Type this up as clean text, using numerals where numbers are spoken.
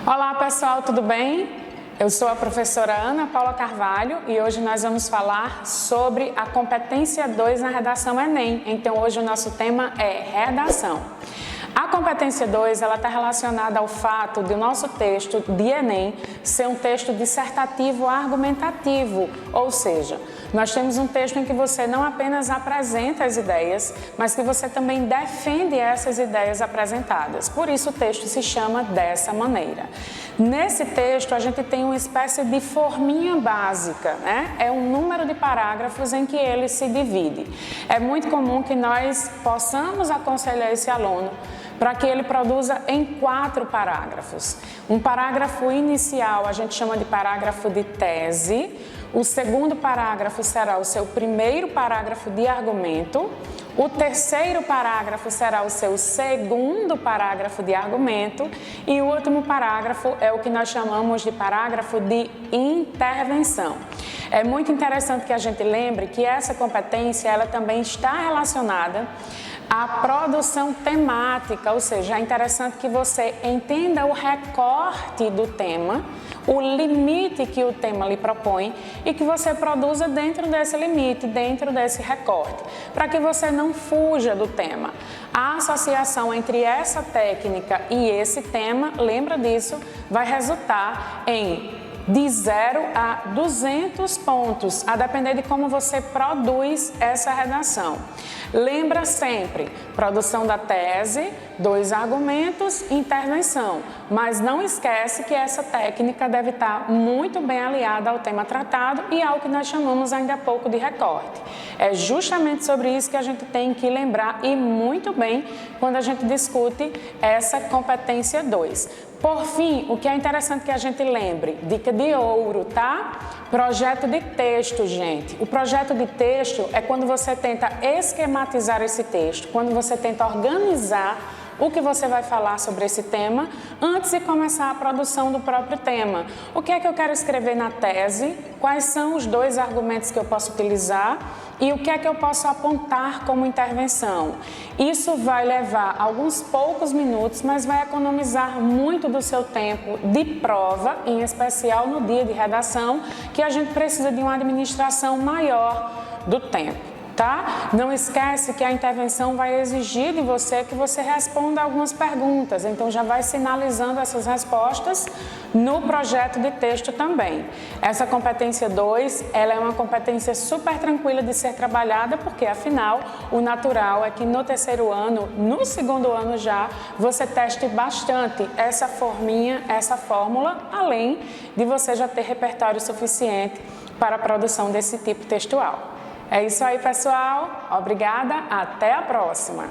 Olá pessoal, tudo bem? Eu sou a professora Ana Paula Carvalho e hoje nós vamos falar sobre a competência 2 na redação Enem. Então hoje o nosso tema é redação. A competência 2, ela está relacionada ao fato de o nosso texto de Enem ser um texto dissertativo argumentativo, ou seja, nós temos um texto em que você não apenas apresenta as ideias, mas que você também defende essas ideias apresentadas. Por isso o texto se chama dessa maneira. Nesse texto a gente tem uma espécie de forminha básica, né? É um número de parágrafos em que ele se divide. É muito comum que nós possamos aconselhar esse aluno para que ele produza em 4 parágrafos. Um parágrafo inicial a gente chama de parágrafo de tese, o segundo parágrafo será o seu primeiro parágrafo de argumento, o terceiro parágrafo será o seu segundo parágrafo de argumento e o último parágrafo é o que nós chamamos de parágrafo de intervenção. É muito interessante que a gente lembre que essa competência ela também está relacionada à produção temática, ou seja, é interessante que você entenda o recorte do tema, o limite que o tema lhe propõe e que você produza dentro desse limite, dentro desse recorte, para que você não fuja do tema. A associação entre essa técnica e esse tema, lembra disso, vai resultar em de 0 a 200 pontos, a depender de como você produz essa redação. Lembra sempre, produção da tese, 2 argumentos, intervenção. Mas não esquece que essa técnica deve estar muito bem aliada ao tema tratado e ao que nós chamamos ainda há pouco de recorte. É justamente sobre isso que a gente tem que lembrar e muito bem quando a gente discute essa competência 2. Por fim, o que é interessante que a gente lembre, dica de ouro, tá? Projeto de texto, gente. O projeto de texto é quando você tenta esquematizar esse texto, quando você tenta organizar o que você vai falar sobre esse tema antes de começar a produção do próprio tema. O que é que eu quero escrever na tese? Quais são os 2 argumentos que eu posso utilizar? E o que é que eu posso apontar como intervenção? Isso vai levar alguns poucos minutos, mas vai economizar muito do seu tempo de prova, em especial no dia de redação, que a gente precisa de uma administração maior do tempo. Tá? Não esquece que a intervenção vai exigir de você que você responda algumas perguntas, então já vai sinalizando essas respostas no projeto de texto também. Essa competência 2, ela é uma competência super tranquila de ser trabalhada, porque afinal o natural é que no terceiro ano, no segundo ano já, você teste bastante essa forminha, essa fórmula, além de você já ter repertório suficiente para a produção desse tipo textual. É isso aí, pessoal. Obrigada. Até a próxima.